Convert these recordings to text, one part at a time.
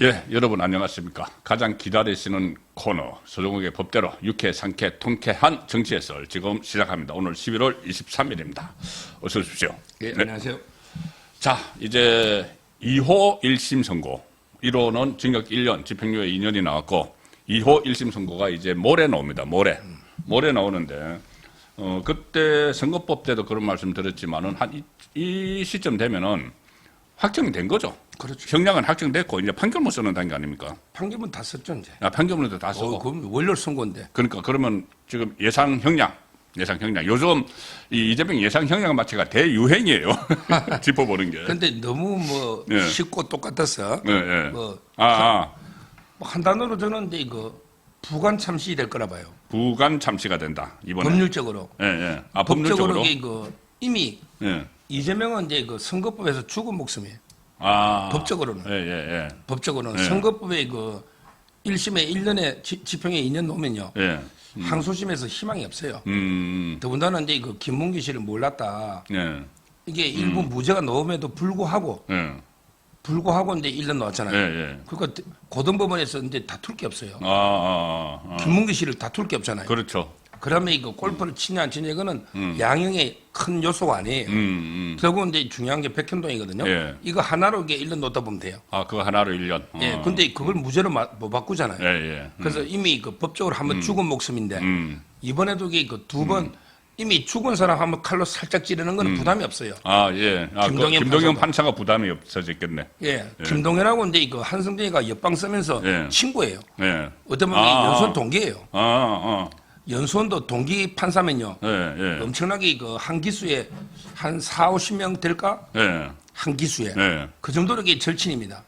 예, 여러분 안녕하십니까. 가장 기다리시는 코너 서종욱의 법대로 유쾌, 상쾌, 통쾌한 정치의 썰 지금 시작합니다. 오늘 11월 23일입니다. 어서 오십시오. 예, 네. 안녕하세요. 자, 이제 2호 1심 선고. 1호는 징역 1년, 집행유예 2년이 나왔고 2호 1심 선고가 이제 모레 나옵니다. 모레 나오는데 그때 선거법 때도 그런 말씀 드렸지만은 한 이 시점 되면은 확정이 된 거죠. 그렇죠. 형량은 확정됐고 이제 판결문 쓰는 단계 아닙니까? 판결문 다 썼죠, 이제. 판결문도 다 쓰고. 그럼 월요일 선고인데. 그러니까 그러면 지금 예상 형량. 요즘 이 이재명 예상 형량 마취가 대유행이에요. 짚어보는 게. 근데 너무 뭐 예. 쉽고 똑같아서 예. 뭐 한 한 단어로 저는 이제 이거 부관 참시 될 거라 봐요. 부관 참시가 된다. 이번에. 법률적으로. 예. 법적으로 이거 이미 예. 이재명은 이제 그 선거법에서 죽은 목숨이에요. 법적으로는. 예. 법적으로는 예. 선거법에 그 1심에 1년에 집행에 2년 놓으면요. 예. 항소심에서 희망이 없어요. 음. 더군다나 이제 그 김문기 씨를 몰랐다. 예. 이게 일부 무죄가 나옴에도 불구하고 예. 이제 1년 나왔잖아요. 예. 그러니까 고등법원에서 이제 다툴 게 없어요. 아. 김문기 씨를 다툴 게 없잖아요. 그렇죠. 그러면 이거 골프를 치냐 안 치냐 이거는 양형의 큰 요소가 아니에요. 결국은 이제 중요한 게 백현동이거든요. 예. 이거 하나로 이게 1년 놓다 보면 돼요. 그거 하나로 1년. 예. 근데 그걸 무죄로 못 바꾸잖아요. 예. 그래서 이미 그 법적으로 한번 죽은 목숨인데 이번에도 이게 그 두 번 이미 죽은 사람 한번 칼로 살짝 찌르는 건 부담이 없어요. 예. 김동연 판사가 부담이 없어졌겠네. 예. 김동연하고 이제 그 한승진이가 옆방 쓰면서 예. 친구예요. 예. 어떤 보면 연수원 동기예요. 연수원도 동기 판사면요. 예. 엄청나게 그 한 기수에 한 4, 50명 될까? 예. 한 기수에. 예. 그 정도로 이게 절친입니다.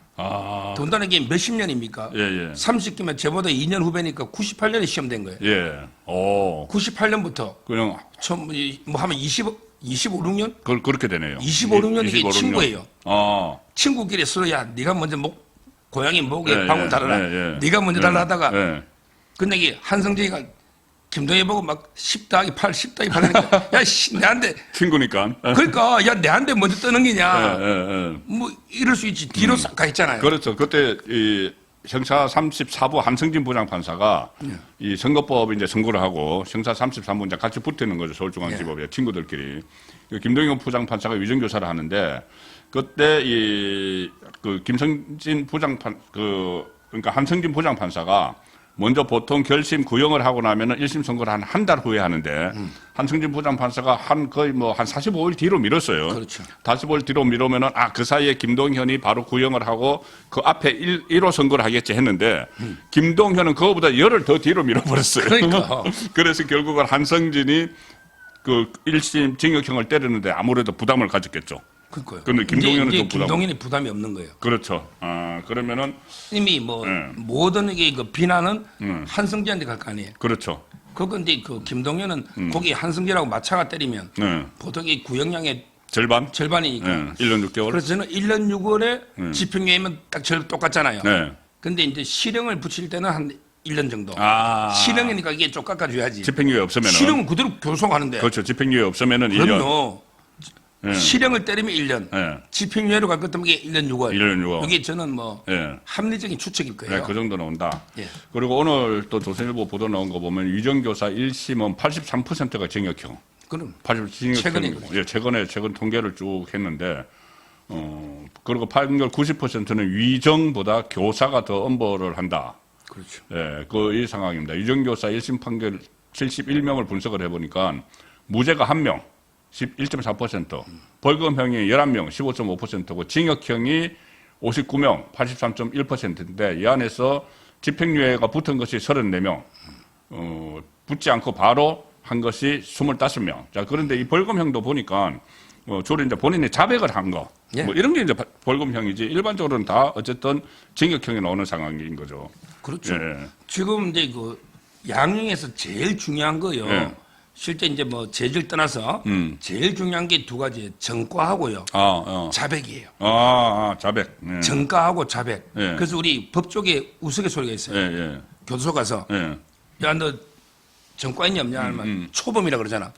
더군다나 이게 몇십 년입니까? 예. 30기면 저보다 2년 후배니까 98년에 시험된 거예요. 예. 98년부터 그냥 처음 뭐 하면 25, 6년? 그렇게 되네요. 25, 6년 이게 25, 친구예요. 친구끼리 서로 야 네가 먼저 고양이 목에 예, 방울 예, 달아라. 예. 네가 먼저 달라 하다가 예. 근데 이게 한성재가 김동희 보고 막 10 더하기 8, 10 더하기 8 하니까 야, 씨, 내한테. 친구니까. 그러니까, 야, 내한테 먼저 뜨는 게냐. 예. 뭐, 이럴 수 있지. 뒤로 싹 가 있잖아요. 그렇죠. 그때 이 형사 34부 한승진 부장판사가 이 선거법 이제 선고를 하고 형사 33부 이제 같이 붙는 거죠. 서울중앙지법에 친구들끼리. 김동현 부장판사가 위정교사를 하는데 그때 그 김성진 그러니까 한승진 부장판사가 먼저 보통 결심 구형을 하고 나면은 1심 선고를 한 달 후에 하는데 한승진 부장판사가 거의 한 45일 뒤로 미뤘어요. 그렇죠. 45일 뒤로 미루면은 그 사이에 김동현이 바로 구형을 하고 그 앞에 1호 선고를 하겠지 했는데 김동현은 그거보다 열흘 더 뒤로 미뤄버렸어요. 그러니까. 그래서 결국은 한성진이 그 1심 징역형을 때리는데 아무래도 부담을 가졌겠죠. 그러니까요. 근데 김동현은 이제 좀 김동현이 부담이 없는 거예요. 그렇죠. 그러면은 이미 모든 이게 그 비난은 한승재한테 갈 거 아니에요. 그렇죠. 그건데 그 김동현은 거기 한승재라고 마차가 때리면 보통 이 구형량의 절반이니까. 1년 6개월. 그래서 저는 1년 6월에 집행유예면 딱 똑같잖아요. 네. 근데 이제 실형을 붙일 때는 한 1년 정도. 실형이니까 이게 좀 깎아줘야지. 집행유예 없으면은. 실형은 그대로 교속하는데. 그렇죠. 집행유예 없으면은 1년. 그럼요. 실형을 때리면 1년. 집행유예로 갈 것 같으면 이게 1년 6월. 1년 6월. 이게 저는 합리적인 추측일 거예요. 네, 그 정도 나온다. 예. 그리고 오늘 또 조선일보 보도 나온 거 보면 위정교사 1심은 83%가 징역형. 그럼. 최근에 최근 통계를 쭉 했는데, 그리고 판결 90%는 위정보다 교사가 더 엄벌을 한다. 그렇죠. 예, 이 상황입니다. 위정교사 1심 판결 71명을 분석을 해보니까 무죄가 1명. 11.4%, 벌금형이 11명, 15.5%고 징역형이 59명, 83.1%인데 이 안에서 집행유예가 붙은 것이 34명, 붙지 않고 바로 한 것이 25명. 자, 그런데 이 벌금형도 보니까 주로 이제 본인이 자백을 한 거, 예. 뭐 이런 게 이제 벌금형이지 일반적으로는 다 어쨌든 징역형이 나오는 상황인 거죠. 그렇죠. 예. 지금 이제 그 양형에서 제일 중요한 거요. 예. 실제 이제 뭐 죄질 떠나서 제일 중요한 게 두 가지 정과하고요. 자백이에요. 자백. 예. 정과하고 자백. 예. 그래서 우리 법 쪽에 우스갯소리가 있어요. 예. 교도소 가서 야 너 정과 있냐 없냐 하면 초범이라 그러잖아.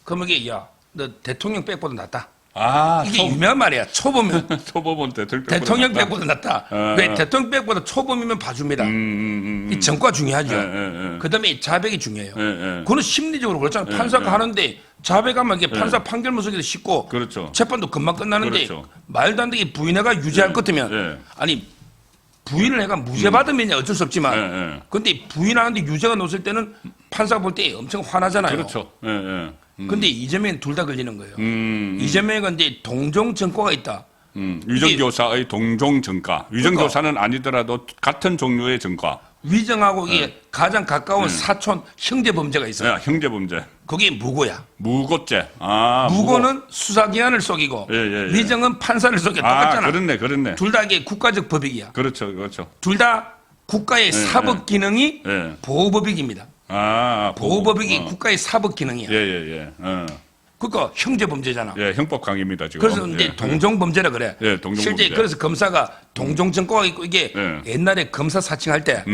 그러면 이게 야 너 대통령 백보다 낫다. 아, 이게 유명한 말이야. 초보면 초보면 대통령 백보다 낫다. 어, 왜 대통령 백보다 초보면 봐줍니다. 이 정과 중요하죠. 그다음에 자백이 중요해요. 그거는 심리적으로 그렇잖아요. 판사가 하는데 자백하면 이게 판사 판결문 쓰기도 쉽고 그렇죠. 재판도 금방 끝나는데 그렇죠. 말도 안 되게 부인해가 유죄할 것 같으면 아니 부인을 해가 무죄 받으면 어쩔 수 없지만 근데 부인하는데 유죄가 놓을 때는 판사가 볼 때 엄청 화나잖아요. 그렇죠. 근데 이재명은 둘 다 걸리는 거예요. 이재명은 이제 동종 정과가 있다. 위정교사의 동종정가. 위정교사는 아니더라도 같은 종류의 정가. 위정하고 이게 가장 가까운 사촌 형제 범죄가 있어요. 형제범죄. 그게 무고야. 무고죄. 아, 무고는 수사기관을 속이고 예. 위정은 판사를 속여 똑같잖아. 그렇네. 둘 다 이게 국가적 법익이야. 그렇죠. 둘 다 국가의 사법 기능이 보호법익입니다. 아, 보호법익이 국가의 사법 기능이야. 예. 그러니까 형제 범죄잖아. 예, 형법 강의입니다, 지금. 그래서 이제 동종 범죄라 그래. 예, 동종 실제 범죄. 그래서 검사가 동종 정과가 있고 이게 옛날에 검사 사칭할 때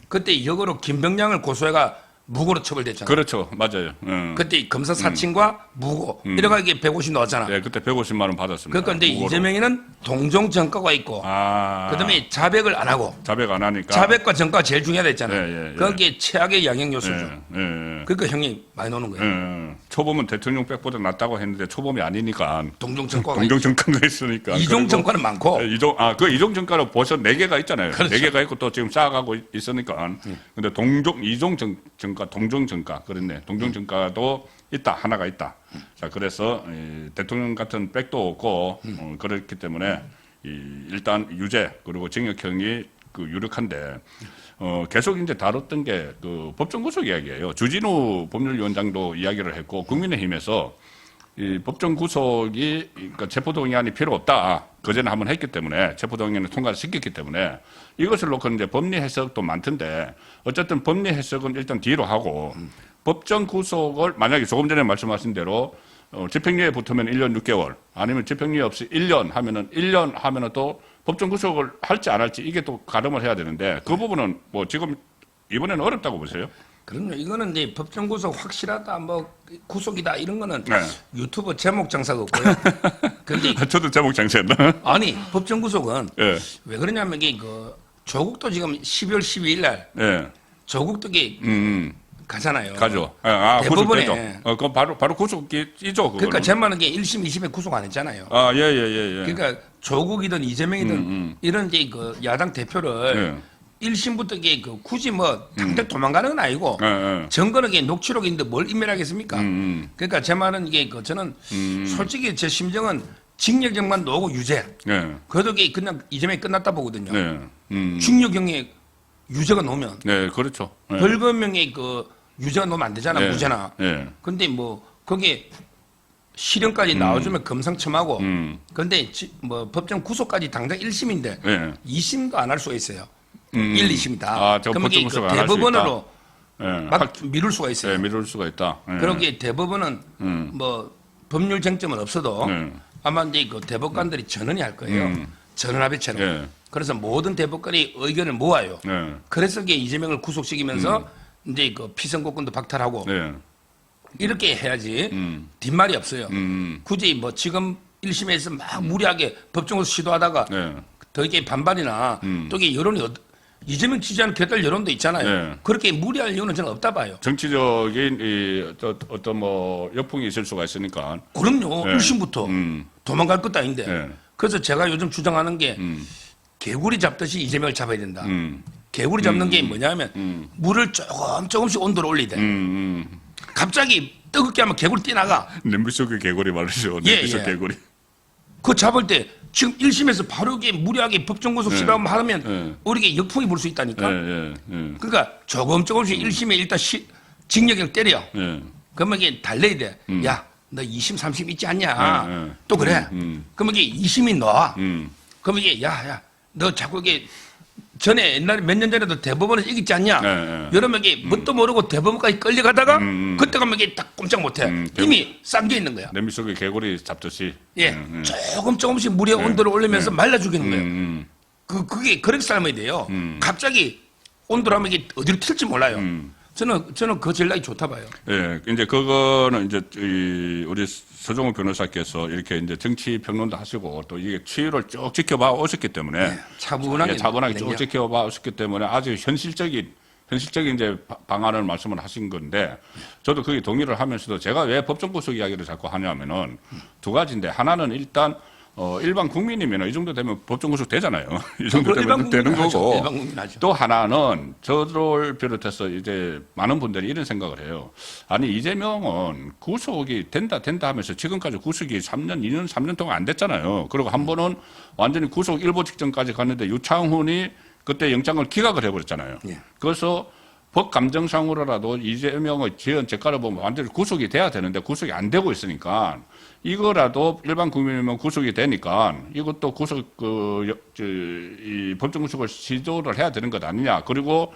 그때 역으로 김병량을 고소해가 무고로 처벌됐잖아. 그렇죠. 맞아요. 그때 검사 사칭과 무고 이래가 이게 150 나왔잖아. 예, 그때 150만 원 받았습니다. 그러니까 이제 무고로. 이재명이는 동종 정과가 있고 그다음에 자백을 안 하고 자백 안 하니까. 자백과 정과가 제일 중요하다 했잖아. 예. 그게 최악의 양형 요소죠. 예. 그러니까 형이 많이 노는 거예요. 초범은 대통령 백보다 낫다고 했는데 초범이 아니니까. 동종 정과가 동종 정가가 있으니까. 이종 정과는 많고 그 이종 정가로 벌써 4개가 있잖아요. 그렇죠. 4개가 있고 또 지금 쌓아가고 있으니까. 근데 이종 정가, 동종 정가, 그랬네. 동종 정가도 있다. 하나가 있다. 자, 그래서 대통령 같은 백도 없고 그렇기 때문에 일단 유죄 그리고 징역형이 유력한데 계속 이제 다뤘던 게 그 법정 구속 이야기예요. 주진우 법률위원장도 이야기를 했고 국민의힘에서 이 법정 구속이 그러니까 체포동의안이 필요 없다. 그전에 한번 했기 때문에 체포동의안을 통과를 시켰기 때문에 이것을 놓고 이제 법리 해석도 많던데 어쨌든 법리 해석은 일단 뒤로 하고 법정 구속을 만약에 조금 전에 말씀하신 대로 집행유예 붙으면 1년 6개월 아니면 집행유예 없이 1년 하면은 1년 하면은 또 법정 구속을 할지 안 할지 이게 또 가름을 해야 되는데 그 부분은 뭐 지금 이번에는 어렵다고 보세요? 그럼요. 이거는 이제 법정 구속 확실하다, 뭐 구속이다 이런 거는 네. 유튜브 제목 장사가 없고요. 근데 저도 제목 장치했나? 아니 법정 구속은 예. 왜 그러냐면 이게 조국도 지금 12월 12일 날 예. 조국도 이게 가잖아요. 가죠. 대법원에. 구속되죠. 그럼 바로 구속이죠. 그러니까 제 말은 게 1심, 2심에 구속 안 했잖아요. 예. 그러니까 조국이든 이재명이든 이런 이제 야당 대표를 1심부터 이게 굳이 뭐 당장 도망가는 건 아니고 증거는 이게 녹취록인데 뭘 인멸하겠습니까? 그러니까 제 말은 이게 저는 솔직히 제 심정은 징역형만 놓고 유죄. 그래도 이게 그냥 이재명이 끝났다 보거든요. 징역형에 유죄가 놓으면 네, 그렇죠. 벌금형에 유죄가 놓으면 안 되잖아, 무죄나. 네. 근데 뭐 거기에 실형까지 나와주면 금상첨하고. 근데 뭐 법정 구속까지 당장 1심인데 2심도 안 할 수가 있어요. 1, 2심 다. 그러면 이게 대법원으로 막 미룰 수가 있어요. 네, 미룰 수가 있다. 그러기에 대법원은 뭐 법률 쟁점은 없어도 아마 이제 대법관들이 전원이 할 거예요. 전원합의처럼. 그래서 모든 대법관이 의견을 모아요. 그래서 이게 이재명을 구속시키면서 이제 피선거권도 박탈하고 이렇게 해야지 뒷말이 없어요. 굳이 뭐 지금 1심에서 막 무리하게 법정으로 시도하다가 더 이게 반발이나 또 이게 여론이 이재명 지지하는 곁들 여론도 있잖아요. 그렇게 무리할 이유는 저는 없다 봐요. 정치적인 어떤 뭐 역풍이 있을 수가 있으니까. 그럼요. 1심부터 도망갈 것도 아닌데. 그래서 제가 요즘 주장하는 게 개구리 잡듯이 이재명을 잡아야 된다. 개구리 잡는 게 뭐냐면 물을 조금씩 온도를 올리대. 갑자기 뜨겁게 하면 개구리 뛰나가. 냄비 속의 개구리 말이죠. 냄비 속 개구리. 그거 잡을 때 지금 1심에서 바로 이게 무리하게 법정 구속 시도하면 하면 우리에게 역풍이 불 수 있다니까. 그러니까 조금씩 1심에 일단 징역형 때려. 그러면 이게 달래야 돼. 야, 너 2심, 3심 있지 않냐. 또 그래. 그러면 이게 2심이 나와. 그러면 이게 야, 너 자꾸 이게 전에 옛날에 몇 년 전에도 대법원에서 이겼지 않냐. 여러분 이게 뭣도 모르고 대법원까지 끌려가다가 그때 가면 이게 딱 꼼짝 못해. 이미 쌍겨 있는 거야. 냄비 속에 개구리 잡듯이. 조금씩 물의 온도를 올리면서 말라 죽이는 거예요. 그게 그렇게 삶아야 돼요. 갑자기 온도를 하면 이게 어디로 튈지 몰라요. 저는 그 전략이 좋다 봐요. 예, 이제 그거는 이제 우리 서정우 변호사께서 이렇게 이제 정치 평론도 하시고 또 이게 추이를 쭉 지켜봐 오셨기 때문에 네, 차분하게 쭉 지켜봐 오셨기 때문에 아주 현실적인 이제 방안을 말씀을 하신 건데 저도 거기 동의를 하면서도 제가 왜 법정 구속 이야기를 자꾸 하냐면은 두 가지인데 하나는 일단 일반 국민이면 이 정도 되면 법정 구속 되잖아요. 이 정도 되면 되는 거고. 일반 국민 하죠. 또 하나는 저를 비롯해서 이제 많은 분들이 이런 생각을 해요. 아니 이재명은 구속이 된다 하면서 지금까지 구속이 3년, 2년, 3년 동안 안 됐잖아요. 그리고 한 번은 완전히 구속 일보 직전까지 갔는데 유창훈이 그때 영장을 기각을 해버렸잖아요. 예. 그래서 법 감정상으로라도 이재명의 지은 제가를 보면 완전히 구속이 돼야 되는데 구속이 안 되고 있으니까 이거라도 일반 국민이면 구속이 되니까 이것도 이 법정 구속을 시도를 해야 되는 것 아니냐. 그리고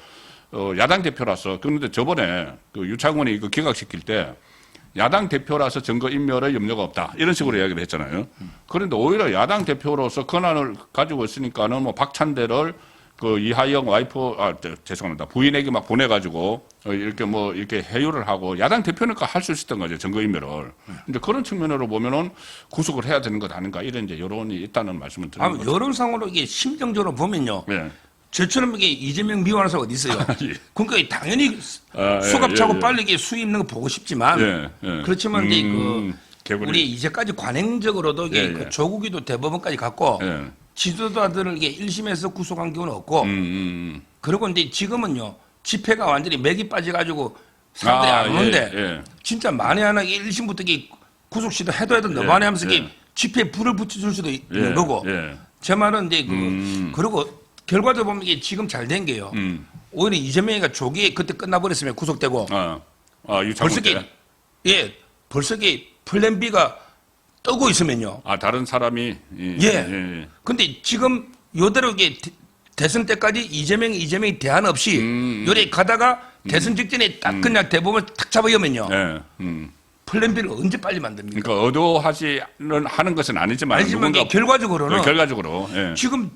야당 대표라서 그런데 저번에 그 유창훈이 이거 기각시킬 때 야당 대표라서 증거 인멸의 염려가 없다. 이런 식으로 이야기를 했잖아요. 그런데 오히려 야당 대표로서 권한을 가지고 있으니까는 뭐 박찬대를 그 이하영 와이프, 죄송합니다. 부인에게 막 보내가지고, 이렇게 회유를 하고, 야당 대표니까 할 수 있었던 거죠. 증거인멸을. 근데 그런 측면으로 보면은 구속을 해야 되는 것 아닌가, 이런 이제 여론이 있다는 말씀을 드리는 거죠. 여론상으로 이게 심정적으로 보면요. 네. 저처럼 이게 이재명 미워하는 사람이 어디 있어요? 예. 그러니까 당연히 수갑차고 빨리 이게 수위 있는 거 보고 싶지만, 그렇지만 이제 우리 이제까지 관행적으로도 이게 그 조국이도 대법원까지 갔고, 지도자들을 이게 1심에서 구속한 경우는 없고, 그리고 이제 지금은요, 집회가 완전히 맥이 빠져가지고 사람들이 안 오는데, 진짜 만에 하나 1심부터 이게 구속 시도 해도 너만에 하면서 이게 집회에 불을 붙여줄 수도 있는 거고, 제 말은 이제 그리고 결과적으로 보면 이게 지금 잘 된 게요. 오히려 이재명이가 조기에 그때 끝나버렸으면 구속되고, 벌써 벌써 이게 플랜 B가 뜨고 있으면요. 다른 사람이. 근데 지금 요대로 이게 대선 때까지 이재명이 대안 없이 요래 가다가 대선 직전에 딱 그냥 대법을 탁 잡아오면요. 플랜 B를 언제 빨리 만듭니까? 그러니까 의도하지는 하는 것은 아니지만 결과적으로는 지금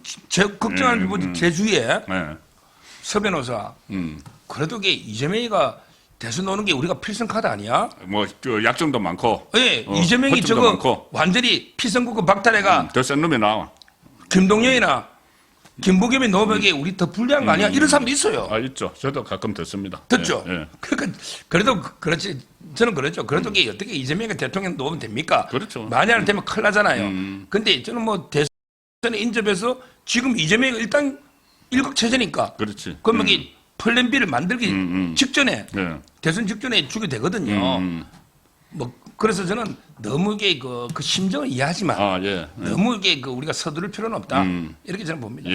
걱정하는 부분이 제 주위에 서 변호사 그래도 이게 이재명이가 대선 오는 게 우리가 필승 카드 아니야? 뭐 약점도 많고. 예, 이재명이 저거 많고. 완전히 피선거권 박탈해가 더 센 놈이 나와. 김동연이나 김부겸이 넣으면 우리 더 불리한 거 아니야? 이런 사람도 있어요. 있죠. 저도 가끔 듣습니다. 듣죠. 그러니까 그래도 그렇지. 저는 그렇죠. 그래도 이게 어떻게 이재명이 대통령 놓으면 됩니까? 그렇죠. 만약에 되면 큰일 나잖아요. 근데 저는 뭐 대선에 인접해서 지금 이재명이 일단 일각체제니까. 그렇지. 그러면 이게 플랜 B를 만들기 직전에 대선 직전에 주게 되거든요. 뭐 그래서 저는 너무 이게 그 심정을 이해하지만 너무 이게 우리가 서두를 필요는 없다. 이렇게 저는 봅니다.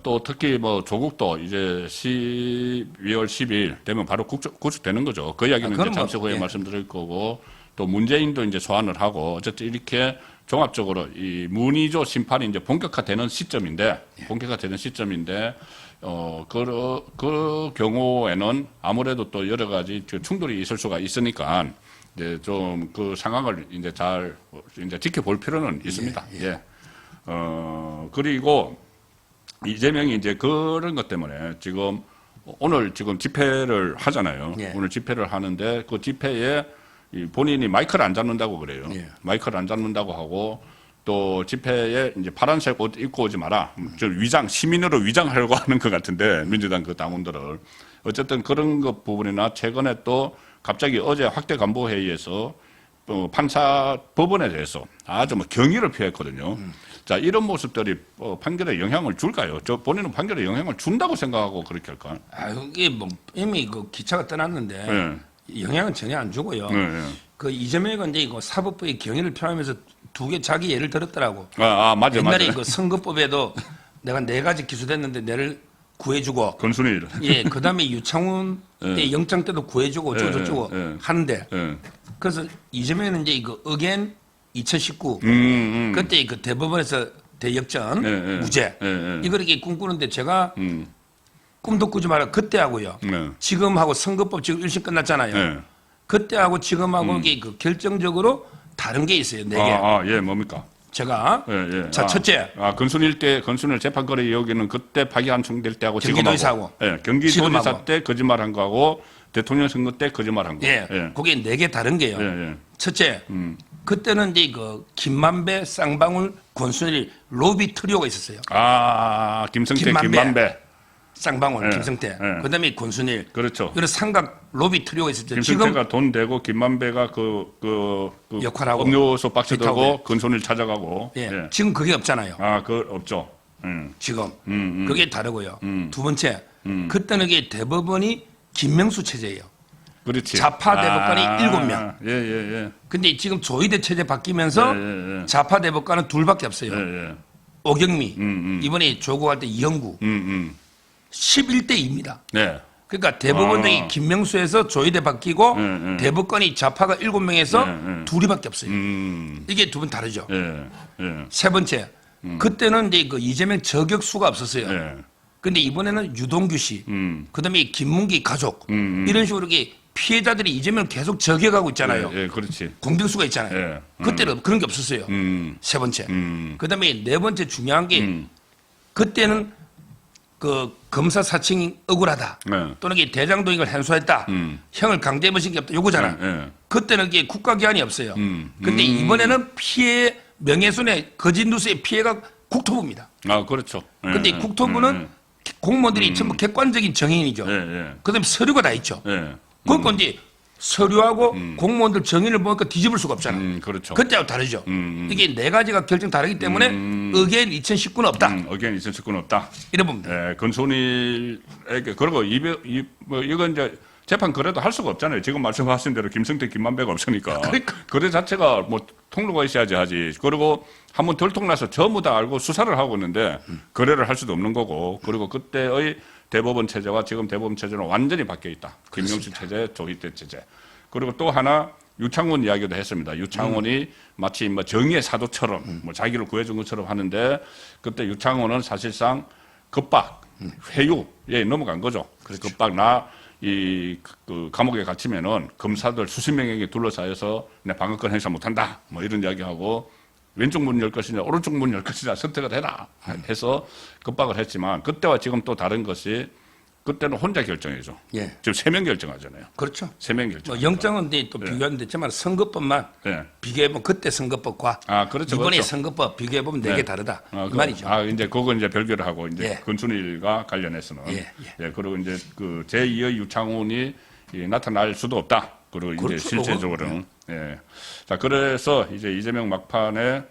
또 특히 뭐 조국도 이제 12월 10일 되면 바로 구속되는 거죠. 그 이야기는 이제 잠시 후에 말씀드릴 거고 또 문재인도 이제 소환을 하고 어쨌든 이렇게 종합적으로 이 문의조 심판이 이제 본격화되는 시점인데 그 경우에는 아무래도 또 여러 가지 충돌이 있을 수가 있으니까 이제 좀 그 상황을 이제 잘 이제 지켜볼 필요는 있습니다. 그리고 이재명이 이제 그런 것 때문에 지금 오늘 집회를 하잖아요. 오늘 집회를 하는데 그 집회에 본인이 마이크를 안 잡는다고 그래요. 마이크를 안 잡는다고 하고 또 집회에 이제 파란색 옷 입고 오지 마라. 시민으로 위장하려고 하는 것 같은데, 민주당 그 당원들을. 어쨌든 그런 것 부분이나 최근에 또 갑자기 어제 확대 간부 회의에서 판사 법원에 대해서 아주 뭐 경의를 표했거든요. 자, 이런 모습들이 판결에 영향을 줄까요? 본인은 판결에 영향을 준다고 생각하고 그렇게 할까요? 이게 뭐 이미 그 기차가 떠났는데 영향은 전혀 안 주고요. 그 이재명이 이제 이거 사법부의 경의를 표하면서 두 개 자기 예를 들었더라고. 맞아. 옛날에 그 선거법에도 내가 4가지 기소됐는데 내를 구해주고. 권순일. 그 다음에 유창훈 때 영장 때도 구해주고 저쩌고 하는데. 그래서 이재명은 이제 이거 의견 2019 그때 그 대법원에서 대역전 무죄 이걸 이렇게 꿈꾸는데 제가 꿈도 꾸지 마라 그때 하고요. 지금하고 선거법 지금 1심 끝났잖아요. 그때 하고 지금하고 이게 그 결정적으로 다른 게 있어요. 4개. 뭡니까? 제가 예, 예. 자 첫째 건순일 재판거래 의혹에는 그때 박이한총될 때하고 경기도지사하고 경기도지사 때 거짓말한 거하고 대통령 선거 때 거짓말한 거. 예, 그게 4개 다른 게요. 예. 첫째, 그때는 이제 그 김만배, 쌍방울, 권순일 로비 트리오가 있었어요. 아, 김성태, 김만배. 쌍방울, 예, 김성태, 예. 그다음에 권순일. 그렇죠. 이런 삼각 로비 트리오가 있었죠. 김성태가 돈 대고 김만배가 그 역할하고 음료수 박스 비타오베. 들고 건순일 찾아가고. 예. 예. 지금 그게 없잖아요. 아, 그 없죠. 지금 그게 다르고요. 두 번째, 그때는 이게 대법원이 김명수 체제예요. 그렇지. 좌파 대법관이 7명. 예. 근데 지금 조의대 체제 바뀌면서 예. 좌파 대법관은 둘밖에 없어요. 예. 오경미, 이번에 조국할 때 이영구. 11대 2입니다. 네. 그러니까 대법원장이 김명수에서 조의대 바뀌고 네. 대법관이 좌파가 7명에서 둘이밖에 없어요. 이게 두 분 다르죠. 예. 세 번째, 그때는 이제 그 이재명 저격수가 없었어요. 예. 근데 이번에는 유동규 씨, 그다음에 김문기 가족 이런 식으로 이렇게 피해자들이 이재명을 계속 저격하고 있잖아요. 예, 그렇지. 공격수가 있잖아요. 예. 그때는 그런 게 없었어요. 세 번째. 그다음에 네 번째 중요한 게 그때는 그 검사 사칭이 억울하다. 네. 또는 이게 대장동익을 현수했다. 형을 강제 모신 게 없다. 요거잖아. 예. 그때는 이게 국가기관이 없어요. 근데 이번에는 피해 명예훼손의 거짓 뉴스의 피해가 국토부입니다. 아, 그렇죠. 예. 근데 국토부는 공무원들이 전부 객관적인 정인이죠. 예. 그다음에 서류가 다 있죠. 예. 그러니까 이제 서류하고 공무원들 정인을 보니까 뒤집을 수가 없잖아. 그렇죠. 그때하고 다르죠. 이게 네 가지가 결정 다르기 때문에 의견 2019는 없다. 의견 있을 수는 없다. 이래 봅니다. 예, 건순일에게 그리고 이건 이제 재판 거래도 할 수가 없잖아요. 지금 말씀하신 대로 김성태, 김만배가 없으니까. 그러니까. 거래 자체가 뭐 통로가 있어야지 하지. 그리고 한번 들통나서 전부 다 알고 수사를 하고 있는데 거래를 할 수도 없는 거고. 그리고 그때의 대법원 체제와 지금 대법원 체제는 완전히 바뀌어 있다. 김명수 체제, 조희대 체제. 그리고 또 하나 유창훈 이야기도 했습니다. 유창훈이 마치 뭐 정의의 사도처럼 뭐 자기를 구해준 것처럼 하는데 그때 유창훈은 사실상 겁박, 회유에 넘어간 거죠. 그래서 겁박 그 감옥에 갇히면은 검사들 수십 명에게 둘러싸여서 내 방어권 행사 못한다. 뭐 이런 이야기하고 왼쪽 문 열 것이냐 오른쪽 문 열 것이냐 선택을 해라 해서 겁박을 했지만 그때와 지금 또 다른 것이 그때는 혼자 결정해줘. 예. 지금 3명 결정하잖아요. 그렇죠. 3명 결정. 뭐 영장은 이제 또 비교하면 됐지만 선거법만 네. 비교해보면 그때 선거법과 그렇죠, 이번에 그렇죠. 선거법 비교해보면 네. 4개 다르다. 이 말이죠. 이제 그건 이제 별개로 하고 이제 예. 건순일과 관련해서는 예. 그리고 이제 그 제2의 유창훈이 나타날 수도 없다. 그리고 이제 그렇죠. 실제적으로는 예. 자 그래서 이제 이재명 막판에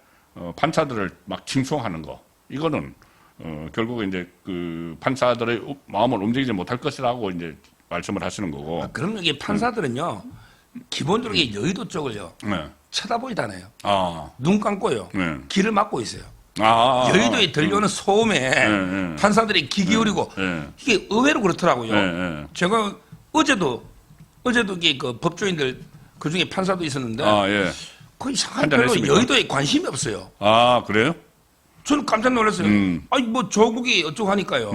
판사들을 막 칭송하는 거 이거는 결국 이제 그 판사들의 마음을 움직이지 못할 것이라고 이제 말씀을 하시는 거고. 그럼 이게 판사들은요 기본적으로 이게 여의도 쪽을요 네. 쳐다보지도 않아요. 아, 눈 감고요. 네. 귀를 막고 있어요. 네. 여의도에 들려오는 소음에 판사들이 귀 기울이고 이게 의외로 그렇더라고요. 제가 어제도 이게 그 법조인들 그 중에 판사도 있었는데 예. 그 이상한 별로 여의도에 관심이 없어요. 아, 그래요? 저는 깜짝 놀랐어요. 아니 뭐 조국이 어쩌고 하니까요.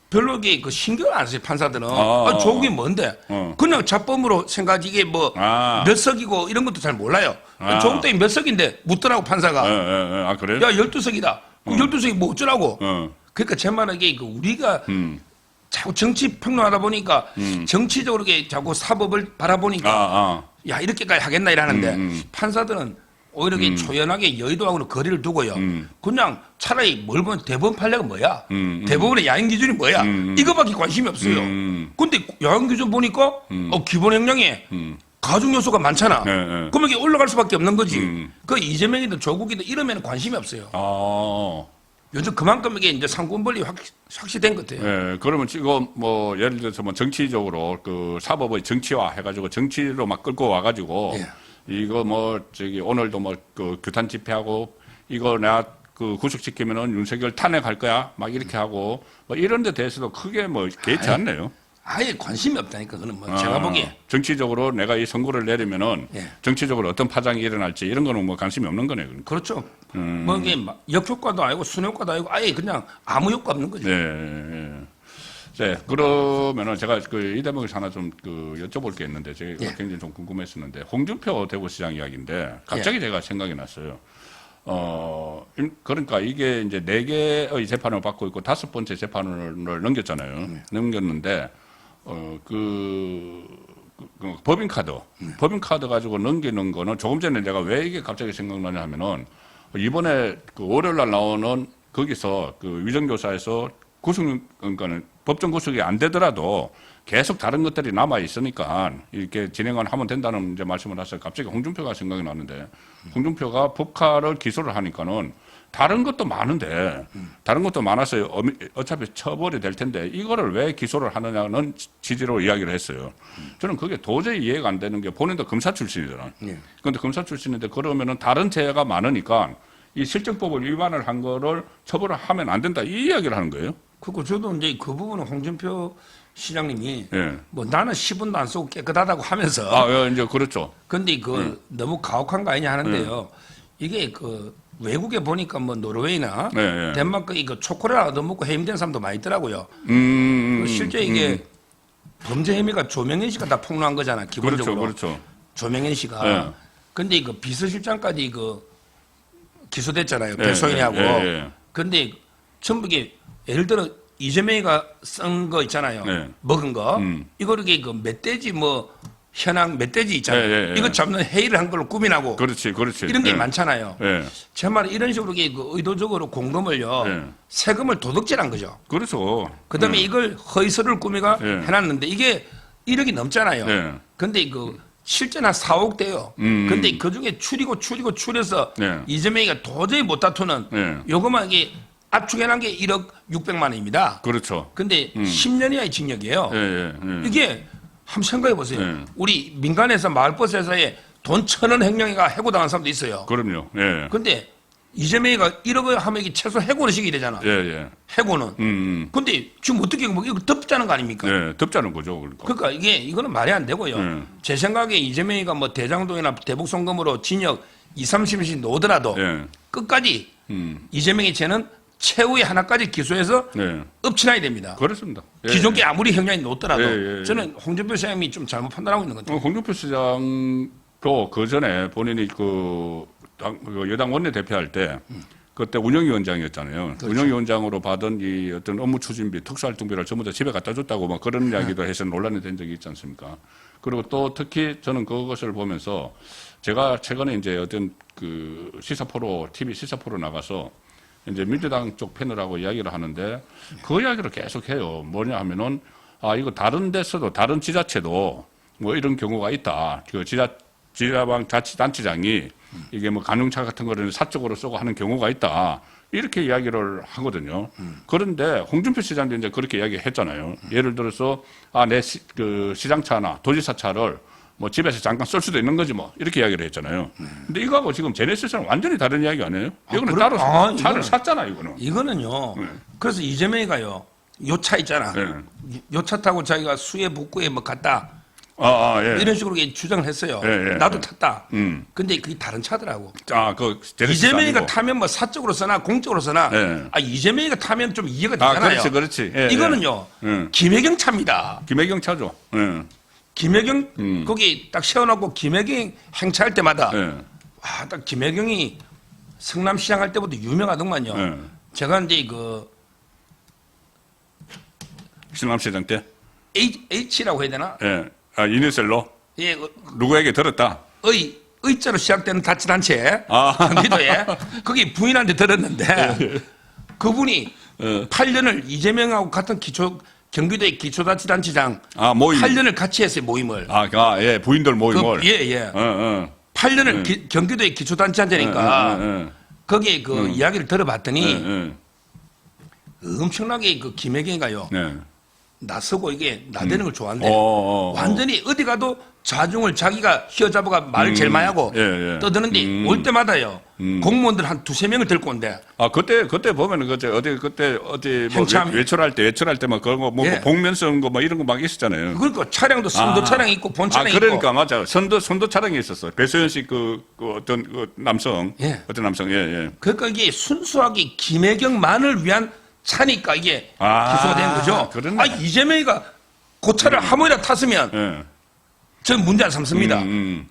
별로 이게 그 신경을 안 써요 판사들은. 조국이 뭔데? 그냥 자범으로 생각하지 이게 뭐 몇 석이고 이런 것도 잘 몰라요. 조국 때문에 몇 석인데 묻더라고 판사가. 아, 그래요? 야 12석이다. 12석이 뭐 어쩌라고. 그러니까 제 말은 이게 그 우리가 자꾸 정치 평론하다 보니까 정치적으로 이게 자꾸 사법을 바라보니까 야 이렇게까지 하겠나 이러는데 판사들은 오히려 초연하게 여의도하고는 거리를 두고요. 그냥 차라리 뭘 보면 대법원 판례가 뭐야? 대법원의 야인 기준이 뭐야? 이거밖에 관심이 없어요. 근데 야인 기준 보니까 기본 형량에 가중 요소가 많잖아. 그러면 이게 올라갈 수밖에 없는 거지. 그 이재명이든 조국이든 이러면 관심이 없어요. 요즘 그만큼 이게 이제 상권분리 확실된 것 같아요. 예, 그러면 지금 뭐 예를 들어서 뭐 정치적으로 그 사법의 정치화 해가지고 정치로 막 끌고 와가지고 이거 뭐 오늘도 뭐 그 규탄 집회하고 이거 내가 그 구속시키면은 윤석열 탄핵할 거야 막 이렇게 하고 뭐 이런 데 대해서도 크게 뭐 개의치 않네요. 아예 관심이 없다니까 그는 뭐 제가 보기에 정치적으로 내가 이 선고를 내리면은 정치적으로 어떤 파장이 일어날지 이런 거는 뭐 관심이 없는 거네요. 그러니까. 그렇죠. 뭐 이게 역효과도 아니고 순효과도 아니고 아예 그냥 아무 효과 없는 거죠. 네, 그러면은 제가 그 이 대목에서 하나 좀 그 여쭤볼 게 있는데 제가 굉장히 좀 궁금했었는데 홍준표 대구시장 이야기인데 갑자기 제가 생각이 났어요. 그러니까 이게 이제 4개의 재판을 받고 있고 5번째 재판을 넘겼잖아요. 넘겼는데, 법인카드 가지고 넘기는 거는 조금 전에 내가 왜 이게 갑자기 생각나냐 하면은 이번에 그 월요일 날 나오는 거기서 그 위정교사에서 그러니까는 법정 구속이 안 되더라도 계속 다른 것들이 남아 있으니까 이렇게 진행을 하면 된다는 이제 말씀을 하셔서 갑자기 홍준표가 생각이 나는데 홍준표가 법카를 기소를 하니까는 다른 것도 많은데 다른 것도 많아서 어차피 처벌이 될 텐데 이거를 왜 기소를 하느냐는 취지로 이야기를 했어요. 저는 그게 도저히 이해가 안 되는 게 본인도 검사 출신이잖아요. 그런데 검사 출신인데 그러면은 다른 죄가 많으니까 이 실정법을 위반을 한 거를 처벌을 하면 안 된다 이 이야기를 하는 거예요. 그리고 저도 이제 그 부분은 홍준표 시장님이 예. 뭐 나는 10원도 안 쓰고 깨끗하다고 하면서 이제 그렇죠. 근데 너무 가혹한 거 아니냐 하는데요. 이게 그 외국에 보니까 뭐 노르웨이나 덴마크 이거 초콜릿 얻어먹고 해임된 사람도 많이 있더라고요. 실제 이게 범죄 혐의가 조명현 씨가 다 폭로한 거잖아. 기본적으로. 그렇죠. 조명현 씨가. 근데 이거 비서실장까지 기소됐잖아요. 백소연이하고. 근데 전부 이게 예를 들어 이재명이가 쓴 거 있잖아요. 먹은 거. 이거 이렇게 그 멧돼지 현황 멧돼지 있잖아요. 이거 잡는 회의를 한 걸로 꾸미나고. 그렇지. 이런 게 많잖아요. 제 말은 이런 식으로 의도적으로 공금을요. 세금을 도둑질한 거죠. 그렇죠. 그다음에 이걸 허위서를 꾸미가 해놨는데 이게 1억이 넘잖아요. 근데 실제는 한 4억 돼요. 근데 그 중에 추려서 이재명이가 도저히 못 다투는 요거만 이게 압축해놓은 게 1억 600만 원입니다. 그렇죠. 근데 10년 이하의 징역이에요. 이게 한번 생각해 보세요. 우리 민간에서 마을버스에서의 돈 1,000원 횡령이가 해고당한 사람도 있어요. 그럼요. 근데 이재명이가 1억을 하면 이게 최소 해고의식이 되잖아. 해고는. 근데 지금 어떻게 이거 덮자는 거 아닙니까? 덮자는 거죠. 그러니까 이거는 말이 안 되고요. 제 생각에 이재명이가 뭐 대장동이나 대북송금으로 징역 2, 30년씩 놓더라도 끝까지 이재명의 죄는 최후의 하나까지 기소해서 엎치나야 됩니다. 그렇습니다. 기존 게 아무리 형량이 높더라도 저는 홍준표 시장님이 좀 잘못 판단하고 있는 것 같아요. 홍준표 시장도 그 전에 본인이 그 여당 원내대표 할 때 그때 운영위원장이었잖아요. 그렇죠. 운영위원장으로 받은 이 어떤 업무 추진비, 특수활동비를 전부 다 집에 갖다 줬다고 막 그런 이야기도 해서 논란이 된 적이 있지 않습니까? 그리고 또 특히 저는 그것을 보면서 제가 최근에 이제 어떤 그 TV 시사 프로 나가서 이제 민주당 쪽 패널하고 이야기를 하는데 그 이야기를 계속 해요. 뭐냐 하면은 이거 다른 데서도 다른 지자체도 뭐 이런 경우가 있다. 그 지자방 자치단체장이 이게 뭐 간용차 같은 거를 사적으로 쓰고 하는 경우가 있다. 이렇게 이야기를 하거든요. 그런데 홍준표 시장도 이제 그렇게 이야기했잖아요. 예를 들어서 내 시장차나 도지사차를 뭐 집에서 잠깐 쓸 수도 있는 거지 뭐 이렇게 이야기를 했잖아요. 근데 이거하고 지금 제네시스는 완전히 다른 이야기 아니에요? 이거는 따로 차를 샀잖아 이거는. 이거는요. 그래서 이재명이가요. 요 차 있잖아. 요 차 타고 자기가 수해 북구에 뭐 갔다. 이런 식으로 주장을 했어요. 나도 탔다. 근데 그게 다른 차더라고. 이재명이가 타면 뭐 사적으로 쓰나 공적으로 쓰나. 이재명이가 타면 좀 이해가 되잖아요. 그렇지. 이거는요. 김혜경 차입니다. 김혜경 차죠. 김혜경 거기 딱 세워놓고 김혜경 행차할 때마다 딱 김혜경이 성남시장 할 때부터 유명하더만요. 제가 이제 성남시장 때 H라고 해야 되나? 이니셜로 누구에게 들었다. 의자로 시작되는 자치단체 경기도에 거기 부인한테 들었는데 그분이 8년을 이재명하고 같은 경기도의 기초자치단체장 8년을 같이 했어요, 모임을. 부인들 모임을. 8년을 경기도의 기초단체장이니까 거기에 이야기를 들어봤더니 엄청나게 김혜경이가요. 나서고 이게 나대는 걸 좋아한대. 완전히 어디 가도 자중을 자기가 휘어잡아가 말을 제일 많이 하고 떠드는데 올 때마다요. 공무원들 한 2-3명을 데리고 온대. 그때 보면은 그때 외출할 때 막 그런 거 복면 쓰는 거 막 이런 거 막 있었잖아요. 그러니까 차량도 선도 차량이 있고 본 차량이 있고. 그러니까 맞아. 선도 차량이 있었어. 배소연 씨 어떤 남성. 어떤 남성. 그러니까 이게 순수하게 김혜경만을 위한 차니까 이게 기소가 된 거죠. 그렇네. 이재명이가 그 차를 한 번이라 탔으면 전 문제 안 삼습니다.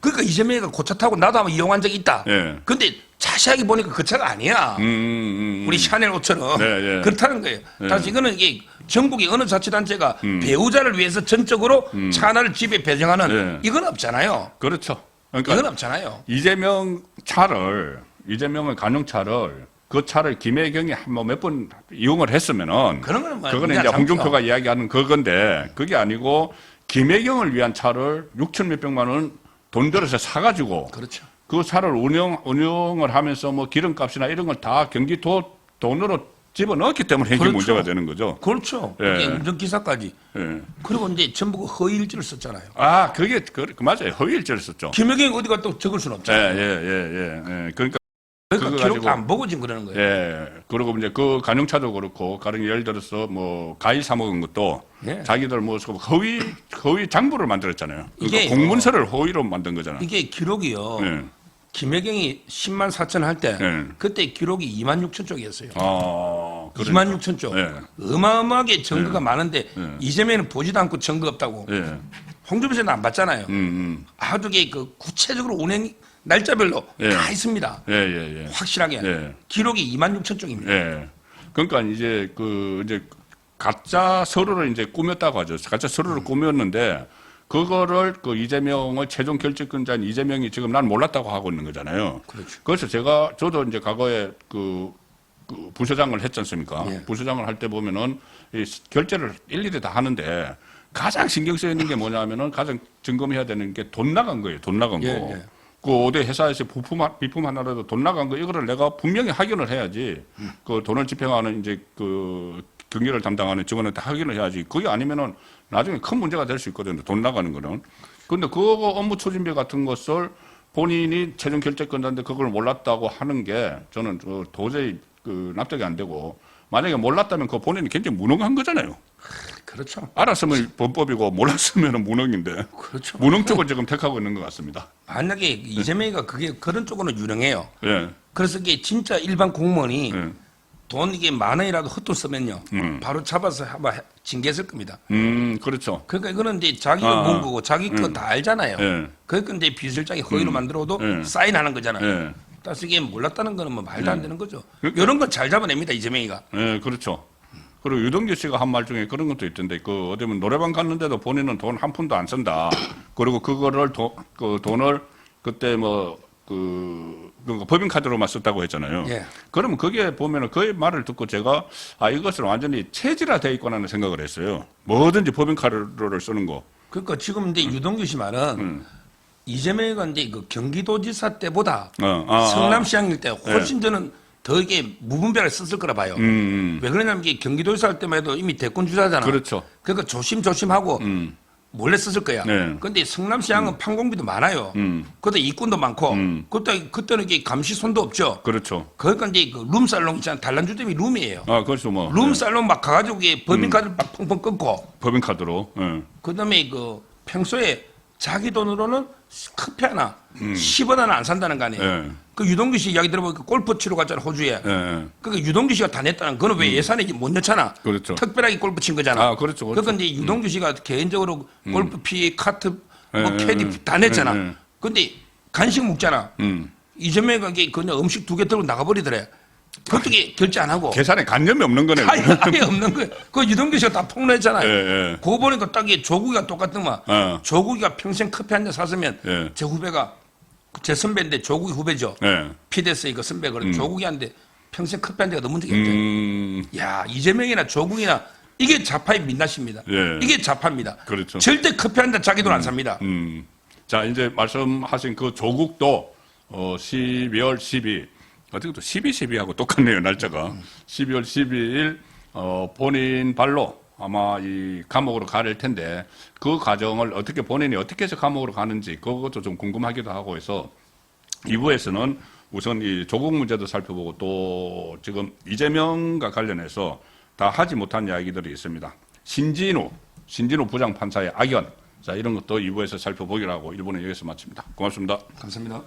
그러니까 이재명이가 고차 타고 나도 한번 이용한 적이 있다. 예. 근데 자세하게 보니까 그 차가 아니야. 우리 샤넬 옷처럼 네, 예. 그렇다는 거예요. 다시 이거는 이게 전국의 어느 자치단체가 배우자를 위해서 전적으로 차 하나를 집에 배정하는 예. 이건 없잖아요. 그렇죠. 그러니까 이건 없잖아요. 이재명의 관용차를 그 차를 김혜경이 뭐 몇 번 이용을 했으면은 그런 거는 뭐 그거는 이제 홍준표가 이야기하는 그건데 그게 아니고 김혜경을 위한 차를 6천 몇백만 원 돈 들여서 사가지고 그렇죠. 그 차를 운영을 하면서 뭐 기름값이나 이런 걸 다 경기도 돈으로 집어넣었기 때문에 이게 그렇죠. 문제가 되는 거죠. 그렇죠. 예. 이게 운전기사까지. 예. 그리고 이제 전부 허위 일지를 썼잖아요. 아, 그게 맞아요. 허위일지를 썼죠. 김혜경이 어디 가또 적을 수는 예, 없잖아요. 예. 그러니까 그러니까 그거 기록도 가지고- 안 보고 지금 그러는 거예요. 예. 그리고 이제 그 관용차도 그렇고, 가령 예를 들어서 뭐 과일 사 먹은 것도 예. 자기들 뭐 허위 장부를 만들었잖아요. 그러니까 이게 공문서를 허위로 만든 거잖아요. 이게 기록이요. 예. 김혜경이 10만 4천 할 때 예. 그때 기록이 2만 6천 쪽이었어요. 아, 2만 6천 쪽. 예. 어마어마하게 증거가 많은데 이재명은 보지도 않고 증거 없다고. 예. 홍준표 씨는 안 봤잖아요. 아주 그 구체적으로 운행 날짜별로 예. 다 있습니다. 예. 확실하게. 예. 기록이 2만 6천 쪽입니다. 예. 그러니까 이제 이제 가짜 서류를 이제 꾸몄다고 하죠. 가짜 서류를 꾸몄는데 그거를 그 이재명의 최종 결정권자인 이재명이 지금 난 몰랐다고 하고 있는 거잖아요. 그렇죠. 그래서 저도 이제 과거에 그 부서장을 했지 않습니까? 예. 부서장을 할 때 보면은 이 결제를 일일이 다 하는데 가장 신경 쓰여 있는 게 뭐냐면은 가장 점검해야 되는 게 돈 나간 거예요. 돈 나간 거. 예. 그 어디 회사에서 비품 하나라도 돈 나간 거 이거를 내가 분명히 확인을 해야지. 그 돈을 집행하는 이제 그 경리를 담당하는 직원은 다 확인을 해야지. 그게 아니면은 나중에 큰 문제가 될 수 있거든요. 돈 나가는 거는. 근데 그 업무 추진비 같은 것을 본인이 최종 결정권자인데 그걸 몰랐다고 하는 게 저는 도저히 납득이 안 되고 만약에 몰랐다면 그 본인이 굉장히 무능한 거잖아요. 그렇죠. 알았으면 범법이고 몰랐으면 무능인데. 그렇죠. 무능 쪽을 지금 택하고 있는 것 같습니다. 만약에 이재명이가 그런 쪽으로는 유능해요. 예. 그래서 이게 진짜 일반 공무원이 예. 돈 이게 만 원이라도 헛돈 쓰면요. 바로 잡아서 한번 징계했을 겁니다. 그렇죠. 그러니까 이거는 이제 자기가 본 거고 자기 거 다 알잖아요. 예. 그러니까 이제 비서실장이 허위로 만들어도 사인하는 거잖아요. 예. 따라서 이게 몰랐다는 거는 뭐 말도 안 되는 거죠. 이런 건 잘 잡아냅니다, 이재명이가. 예, 그렇죠. 그리고 유동규 씨가 한 말 중에 그런 것도 있던데, 어디 보면 노래방 갔는데도 본인은 돈 한 푼도 안 쓴다. 그리고 그거를 돈을 그때 법인카드로만 썼다고 했잖아요. 예. 그러면 그게 보면은 그 말을 듣고 제가 이것을 완전히 체질화되어 있구나는 생각을 했어요. 뭐든지 법인카드를 쓰는 거. 그러니까 지금 이제 유동규 씨 말은 이재명이가 이제 그 경기도지사 때보다 성남시장일 때 훨씬 저는 더 이게 무분별하게 썼을 거라 봐요. 왜 그러냐면 이게 경기도지사 할 때만 해도 이미 대권 주자잖아. 그렇죠. 그러니까 조심조심하고 몰래 썼을 거야. 네. 근데 성남시장은 판공비도 많아요. 그때 이권도 많고, 그때는 이게 감시손도 없죠. 그렇죠. 그러니까 이제 그 룸살롱 있잖아. 단란주점이 룸이에요. 그렇죠. 뭐. 룸살롱 막 가가지고 이게 법인카드를 막 펑펑 끊고, 법인카드로. 예. 그 다음에 평소에 자기 돈으로는 커피 하나, 10원 하나 안 산다는 거 아니에요. 예. 그 유동규 씨 이야기 들어보니까 골프 치러 갔잖아, 호주에. 예. 그러니까 유동규 씨가 다 냈다는 그거는 왜 예산에 못 넣잖아. 그렇죠. 특별하게 골프 친 거잖아. 그렇죠. 그러니까 이제 유동규 씨가 개인적으로 골프피, 카트, 뭐 예, 캐디 다 냈잖아. 예. 근데 간식 먹잖아. 이재명이 그냥 음식 2개 들고 나가버리더래. 어떻게 결제 안 하고. 계산에 관념이 없는 거네요. 아예 없는 거예요. 그 유동규 씨가 다 폭로했잖아요. 예. 그거 보니까 딱 이게 조국이가 똑같더만. 조국이가 평생 커피 한 잔 샀으면 제 후배가 제 선배인데 조국이 후배죠. 피데스의 그 선배가 조국이한테 평생 커피 한 잔가 넘은 적이 없대. 야, 이재명이나 조국이나 이게 좌파의 민낯입니다. 예. 이게 좌파입니다. 그렇죠. 절대 커피 한 잔 자기 돈 안 삽니다. 자, 이제 말씀하신 그 조국도 12월 12일 어떻게 또 12하고 똑같네요, 날짜가. 12월 12일 본인 발로 아마 이 감옥으로 가릴 텐데 그 과정을 본인이 어떻게 해서 감옥으로 가는지 그것도 좀 궁금하기도 하고 해서 2부에서는 우선 이 조국 문제도 살펴보고 또 지금 이재명과 관련해서 다 하지 못한 이야기들이 있습니다. 신진우 부장판사의 악연. 자, 이런 것도 2부에서 살펴보기로 하고 1부는 여기서 마칩니다. 고맙습니다. 감사합니다.